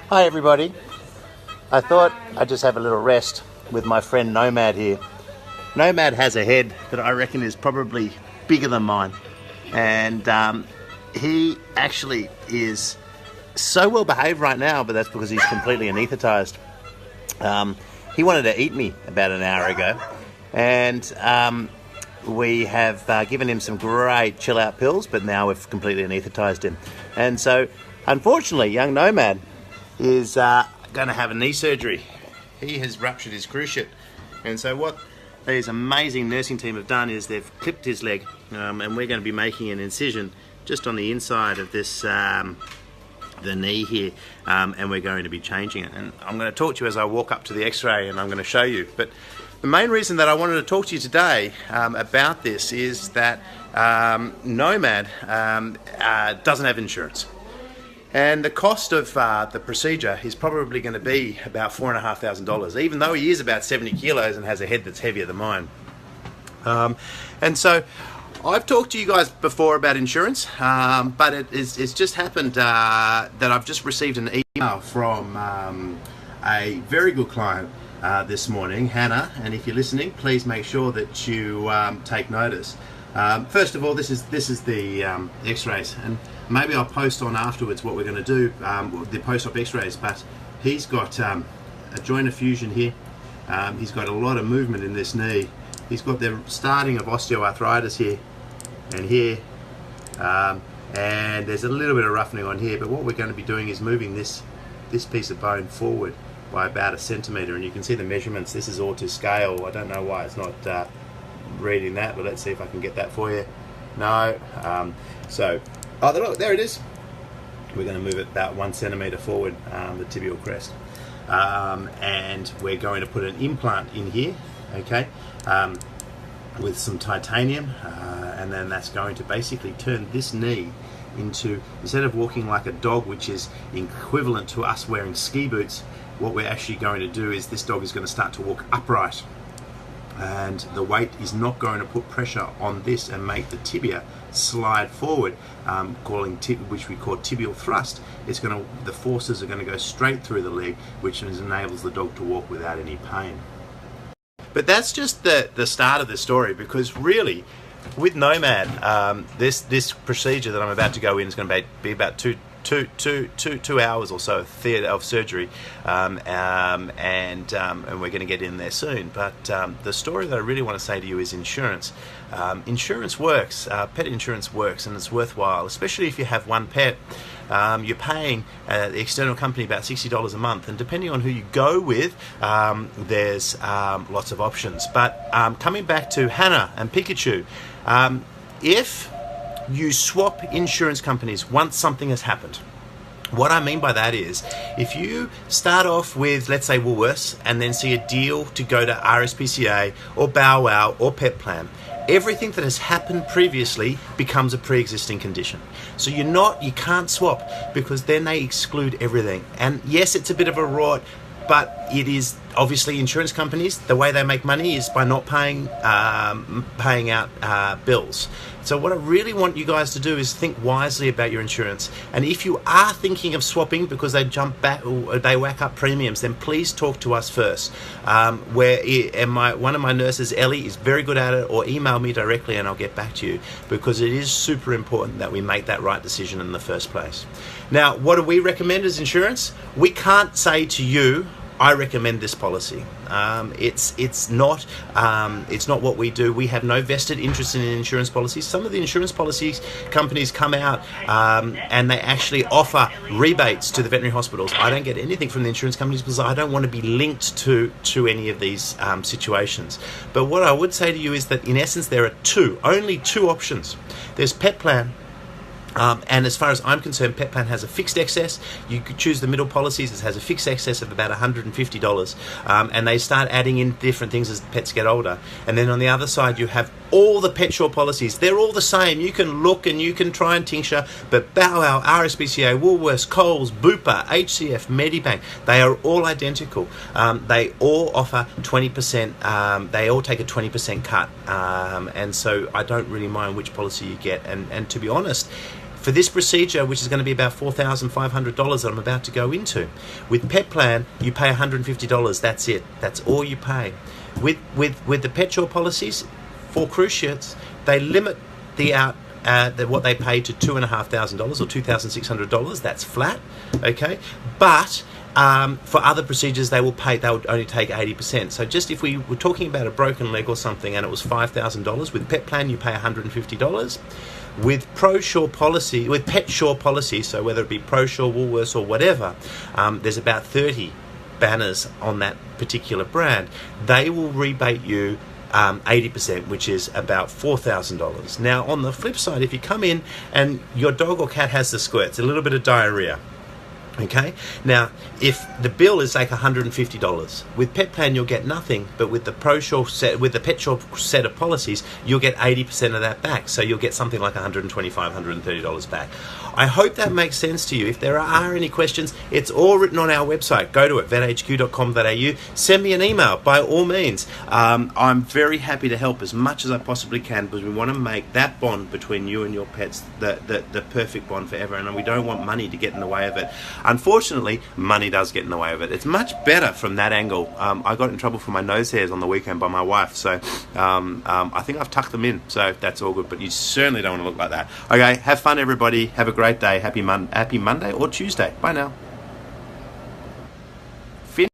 Hi everybody. I thought I'd just have a little rest with my friend Nomad here. Nomad has a head that I reckon is probably bigger than mine, and he actually is so well behaved right now, but that's because he's completely anaesthetized. He wanted to eat me about an hour ago, and we have given him some great chill out pills, but now we've completely anaesthetized him. And so unfortunately young Nomad is going to have a knee surgery. He has ruptured his cruciate, and so what these amazing nursing team have done is they've clipped his leg, and we're going to be making an incision just on the inside of this the knee here, and we're going to be changing it. And I'm going to talk to you as I walk up to the x-ray, and I'm going to show you. But the main reason that I wanted to talk to you today about this is that Nomad doesn't have insurance. And the cost of the procedure is probably going to be about $4,500, even though he is about 70 kilos and has a head that's heavier than mine. And so I've talked to you guys before about insurance, but it's just happened that I've just received an email from a very good client this morning, Hannah, and if you're listening, please make sure that you take notice. First of all, this is the x-rays, and maybe I'll post on afterwards what we're going to do, the post-op x-rays, but he's got a joint effusion here. He's got a lot of movement in this knee. He's got the starting of osteoarthritis here and here, and there's a little bit of roughening on here, but what we're going to be doing is moving this piece of bone forward by about 1 centimetre, and you can see the measurements. This is all to scale. I don't know why it's not reading that, but let's see if I can get that for you. No. Oh, look, there it is. We're going to move it about 1 centimetre forward, the tibial crest, and we're going to put an implant in here, okay, with some titanium, and then that's going to basically turn this knee into, instead of walking like a dog, which is equivalent to us wearing ski boots, what we're actually going to do is this dog is going to start to walk upright, and the weight is not going to put pressure on this and make the tibia slide forward, which we call tibial thrust. The forces are going to go straight through the leg, which enables the dog to walk without any pain. But that's just the start of the story, because really, with Nomad, this procedure that I'm about to go in is going to be about two hours or so of surgery, and we're going to get in there soon. But the story that I really want to say to you is insurance. Insurance works. Pet insurance works, and it's worthwhile, especially if you have one pet. You're paying the external company about $60 a month, and depending on who you go with, there's lots of options. But coming back to Hannah and Pikachu, if you swap insurance companies once something has happened. What I mean by that is, if you start off with, let's say, Woolworths, and then see a deal to go to RSPCA or Bow Wow or Pet Plan, everything that has happened previously becomes a pre-existing condition. So you can't swap, because then they exclude everything. And yes, it's a bit of a rort, but it is obviously insurance companies, the way they make money is by not paying out bills. So what I really want you guys to do is think wisely about your insurance. And if you are thinking of swapping because they jump back or they whack up premiums, then please talk to us first. One of my nurses, Ellie, is very good at it, or email me directly and I'll get back to you, because it is super important that we make that right decision in the first place. Now, what do we recommend as insurance? We can't say to you, I recommend this policy. It's not what we do. We have no vested interest in insurance policies. Some of the insurance policies companies come out and they actually offer rebates to the veterinary hospitals. I don't get anything from the insurance companies because I don't want to be linked to any of these situations. But what I would say to you is that in essence there are only two options. There's Pet Plan. And as far as I'm concerned, Pet Plan has a fixed excess. You could choose the middle policies. It has a fixed excess of about $150. And they start adding in different things as pets get older. And then on the other side, you have all the PetSure policies. They're all the same. You can look and you can try and tincture, but Bow Wow, RSPCA, Woolworths, Coles, Bupa, HCF, Medibank, they are all identical. They all offer 20%, they all take a 20% cut. And so I don't really mind which policy you get. And to be honest, for this procedure, which is going to be about $4,500 that I'm about to go into. With Pet Plan, you pay $150. That's it. That's all you pay. With the PetSure policies for cruise ships, they limit what they pay to $2,500 or $2,600. That's flat, okay. But for other procedures, they would only take 80%. So just if we were talking about a broken leg or something, and it was $5,000, with Pet Plan you pay $150. With PetSure policy, so whether it be ProSure, Woolworths, or whatever, there's about 30 banners on that particular brand. They will rebate you 80%, which is about $4,000. Now, on the flip side, if you come in and your dog or cat has the squirts, a little bit of diarrhea, okay, now if the bill is like $150, with Pet Plan you'll get nothing, but with the ProSure set, with the PetSure set of policies, you'll get 80% of that back, so you'll get something like $125, $130 back. I hope that makes sense to you. If there are any questions, it's all written on our website. Go to it, vethq.com.au. Send me an email, by all means. I'm very happy to help as much as I possibly can, because we want to make that bond between you and your pets the perfect bond forever, and we don't want money to get in the way of it. Unfortunately, money does get in the way of it. It's much better from that angle. I got in trouble for my nose hairs on the weekend by my wife, so I think I've tucked them in, so that's all good, but you certainly don't want to look like that. Okay, have fun, everybody. Have a great day. Happy Monday or Tuesday. Bye now.